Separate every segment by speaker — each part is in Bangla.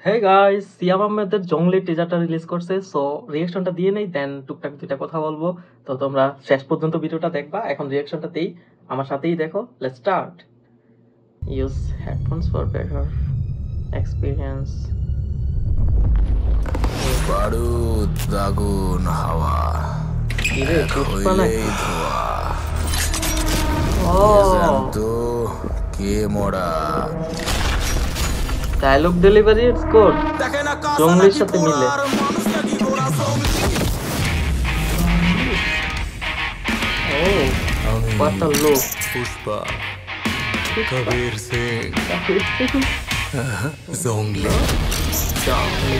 Speaker 1: হে গাইস, সিয়াম আহমেদের জংলি টিজারটা রিলিজ করছে, সো রিঅ্যাকশনটা দিয়ে নেই, দেন টুকটাক দুইটা কথা বলবো। তো তোমরা শেষ পর্যন্ত ভিডিওটা দেখবা। এখন রিঅ্যাকশনটা দেই, আমার সাথেই দেখো। Let's start. Use headphones for better experience.
Speaker 2: বারুদ, আগুন, হাওয়া
Speaker 1: কিরে
Speaker 2: এক
Speaker 1: পুষ্পা না?
Speaker 2: হইলেই ধোয়া।
Speaker 1: ও
Speaker 2: কে জ্যান্ত, কে মরা।
Speaker 1: ডায়লগ ডেলিভারি ইটস গুড,
Speaker 2: দেখে না কাঁচা
Speaker 1: জংলির
Speaker 2: নাকি
Speaker 1: সাথে
Speaker 2: পোড়া,
Speaker 1: মিলে।
Speaker 2: আর মানুষ নাকি ঘোড়া।
Speaker 1: ও what a look.
Speaker 2: Pushpa, Kabir Singh, জংলি।
Speaker 1: জংলি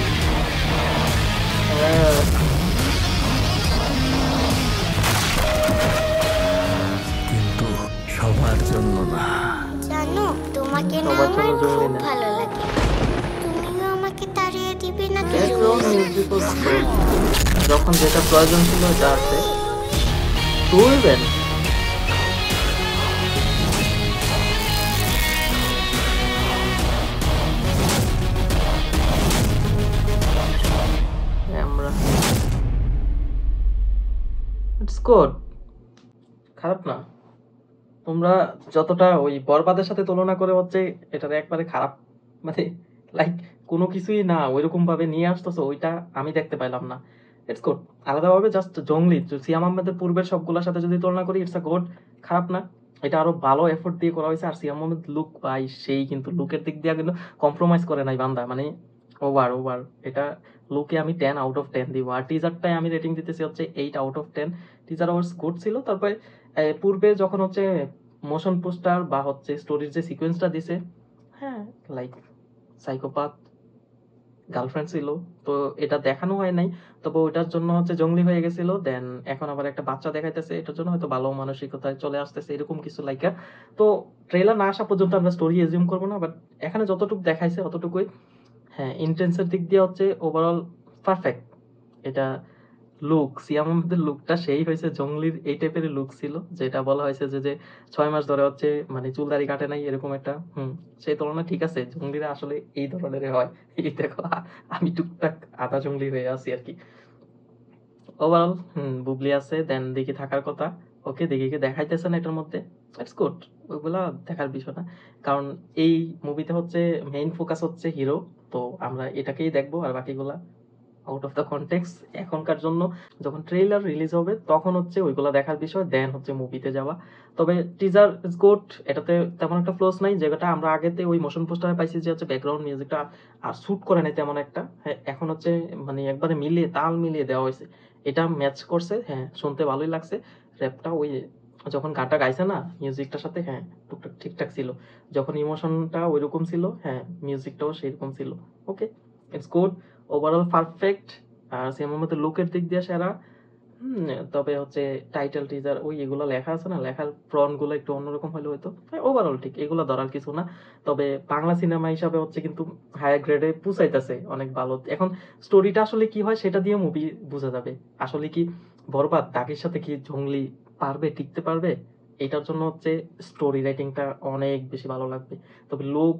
Speaker 2: কিন্তু সবার জন্য না।
Speaker 3: জানো, তোমাকে না
Speaker 1: সবার
Speaker 3: আমার
Speaker 1: জন্য জংলি
Speaker 3: খুব
Speaker 1: না।
Speaker 3: ভালো লাগে। তুমিও আমাকে তাড়িয়ে দিবে নাকি?
Speaker 1: ব্যাকগ্রাউন্ড মিউজিক হচ্ছে যখন যেটা প্রয়োজন ছিল এটা আছে। তুলবেন আমরা, ইটস গুড, খারাপ না। তোমরা যতটা ওই বরবাদের সাথে তুলনা করে হচ্ছে এটার একবারে খারাপ, মানে লাইক কোনো কিছুই না ওইরকম ভাবে নিয়ে আসতেছো, ওইটা আমি দেখতে পাইলাম না। It's good. আলাদাভাবে জাস্ট জংলি সিয়াম আহমেদের পূর্বের সবগুলোর সাথে যদি তুলনা করি, ইটস আ গুড, খারাপ না। এটা আরো ভালো এফোর্ট দিয়ে করা হয়েছে। আর সিয়াম আহমেদ লুক ভাই সেই, কিন্তু লুকের দিক দিয়ে কিন্তু কম্প্রোমাইজ করে নাই বান্দা, মানে ওভার ওভার। এটা লুকে আমি 10 আউট অফ 10 দিব। আর টিজারটাই আমি রেটিং দিতেছি হচ্ছে 8 আউট অফ 10। টিজার অবশ্য গুড ছিল। তারপরে পূর্বে যখন হচ্ছে মোশন পোস্টার বা হচ্ছে স্টোরির যে সিকোয়েন্সটা দিছে, হ্যাঁ লাইক সাইকোপাথ গার্লফ্রেন্ড ছিল, তো এটা দেখানো হয় নাই। তবে ওইটার জন্য হচ্ছে জঙ্গলি হয়ে গেছিল, দেন এখন আবার একটা বাচ্চা দেখাইতেছে, এটার জন্য হয়তো ভালো মানসিকতায় চলে আসতেছে, এরকম কিছু লাইকা। তো ট্রেলার না আসা পর্যন্ত আমরা স্টোরি এজিউম করবো না, বাট এখানে যতটুকু দেখাইছে অতটুকুই। হ্যাঁ, ইন্টেন্সের দিক দিয়ে হচ্ছে ওভারঅল পারফেক্ট। এটা লুক, সিয়াম আহমেদের লুকটা সেই হয়েছে, জঙ্গলির এই টাইপের লুক ছিল, যেটা বলা হয়েছে যে 6 মাস ধরে হচ্ছে মানে চুল দাড়ি কাটে নাই এরকম একটা। সেই তুলনায় ঠিক আছে, জঙ্গলিরা আসলে এই ধরনের হয়। এই দেখো আমি টুকটাক আধা জঙ্গলি হয়ে আছি আর কি। ওভারঅল বুবলি আছে, দেন দেখি থাকার কথা। ওকে দেখি কি দেখাইতেছে না এটার মধ্যে, ইটস গুড। ওইগুলা দেখার বিষয় না, কারণ এই মুভিতে হচ্ছে মেইন ফোকাস হচ্ছে হিরো। তো আমরা এটাকেই দেখবো, আর বাকিগুলা আউট অফ দ্য কনটেক্সট এখনকার জন্য। যখন ট্রেইলার রিলিজ হবে তখন হচ্ছে ওইগুলা দেখার বিষয়, দেন হচ্ছে মুভিতে যাওয়া। তবে টিজার ইজ গুড, এটাতে তেমন একটা ফ্লোস নাই, যেটা আমরা আগেতে ওই মোশন পোস্টারে পাইছি যে হচ্ছে ব্যাকগ্রাউন্ড মিউজিকটা আর শুট করে নাই তেমন একটা। হ্যাঁ, এখন হচ্ছে মানে একবারে মিলিয়ে তাল মিলিয়ে দেওয়া হয়েছে, এটা ম্যাচ করছে। হ্যাঁ, শুনতে ভালোই লাগছে। র্যাপটা ওই যখন গানটা গাইছে না মিউজিকটার সাথে, হ্যাঁ টুকটাক ঠিকঠাক ছিল। যখন ইমোশনটা ওইরকম ছিল, হ্যাঁ মিউজিকটাও সেইরকম ছিল। ওকে, ইটস গুড, ওভারঅল পারফেক্ট। আর সিনেমার মধ্যে লুকের দিক দিয়ে সেরা। তবে হচ্ছে টাইটেল টিজার ওই এগুলো লেখা আছে না, লেখার ফ্রন্ট গুলো একটু অন্যরকম হলে হয়তো। ওভারঅল ঠিক, এগুলো ধরার কিছু না। তবে বাংলা সিনেমা হিসাবে হচ্ছে কিন্তু হায়ার গ্রেডে পুষাইতেছে, অনেক ভালো। এখন স্টোরিটা আসলে কি হয় সেটা দিয়ে মুভি বোঝা যাবে। আসলে কি বরবাদ দাগের সাথে কি জঙ্গলি পারবে, টিকতে পারবে? এটার জন্য হচ্ছে স্টোরি রাইটিংটা অনেক বেশি ভালো লাগবে। তবে লোক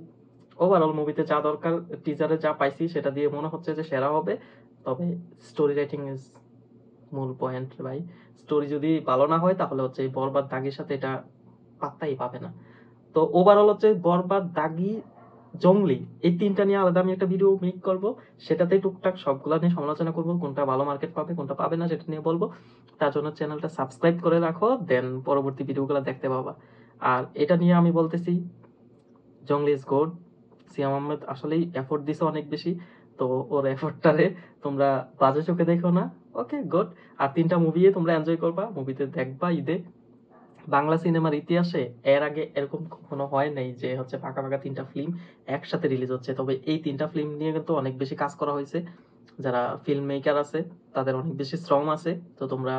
Speaker 1: ওভারঅল মুভিতে যা দরকার, টিজারে যা পাইছি সেটা দিয়ে মনে হচ্ছে যে সেরা হবে। তবে স্টোরি রাইটিং ইজ মূল পয়েন্ট ভাই। স্টোরি যদি ভালো না হয় তাহলে হচ্ছে এই বরবাদ দাগির সাথে এটা পাত্তাই পাবে না। তো ওভারঅল হচ্ছে বরবাদ, দাগি, জংলি এই তিনটা নিয়ে আলাদা আমি একটা ভিডিও মেক করব। সেটাতে টুকটাক সবগুলা নিয়ে সমালোচনা করব, কোনটা ভালো মার্কেট পাবে কোনটা পাবে না সেটা নিয়ে বলবো। তার জন্য চ্যানেলটা সাবস্ক্রাইব করে রাখো, দেন পরবর্তী ভিডিওগুলো দেখতে পাবা। আর এটা নিয়ে আমি বলতেছি, জংলি ইজ গুড। সিয়াম আহমেদ আসলেই এফোর্ট দিছে অনেক বেশি। তো ওর এফোর্টটারে তোমরা বাজে চোখে দেখো না। Okay good. আর তিনটা মুভি তোমরা এনজয় করবা, মুভিতে দেখবা ঈদে। বাংলা সিনেমার ইতিহাসে এর আগে এরকম কখনো হয় নাই যে হচ্ছে ফাঁকা ফাঁকা তিনটা ফিল্ম একসাথে রিলিজ হচ্ছে। তবে এই তিনটা ফিল্ম নিয়ে কিন্তু অনেক বেশি কাজ করা হয়েছে। যারা ফিল্ম মেকার আছে তাদের অনেক বেশি শ্রম আছে। তো তোমরা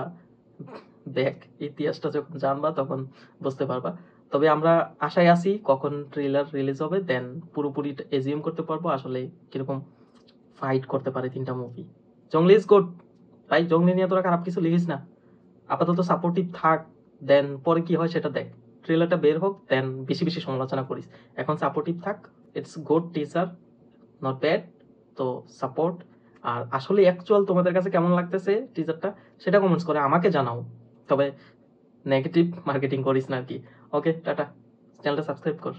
Speaker 1: ব্যাক ইতিহাসটা যখন জানবা তখন বুঝতে পারবা। তবে আমরা আশায় আছি কখন ট্রেলার রিলিজ হবে, দেন পুরোপুরি এজিউম করতে পারবো আসলে কিরকম ফাইট করতে পারে তিনটা মুভি। জংলি ইজ গুড ভাই, জংলি নিয়ে তোরা খারাপ কিছু লিখিস না। আপাতত সাপোর্টিভ থাক, দেন পরে কি হয় সেটা দেখ। ট্রেলারটা বের হোক, দেন বেশি বেশি সমালোচনা করিস। এখন সাপোর্টিভ থাক। It's good teaser, not bad. তো সাপোর্ট, আর আসলে অ্যাকচুয়াল তোমাদের কাছে কেমন লাগতেছে টিজারটা সেটা কমেন্টস করে আমাকে জানাও। তবে নেগেটিভ মার্কেটিং করিস না আর কি। ওকে, টাটা, চ্যানেলটা সাবস্ক্রাইব কর।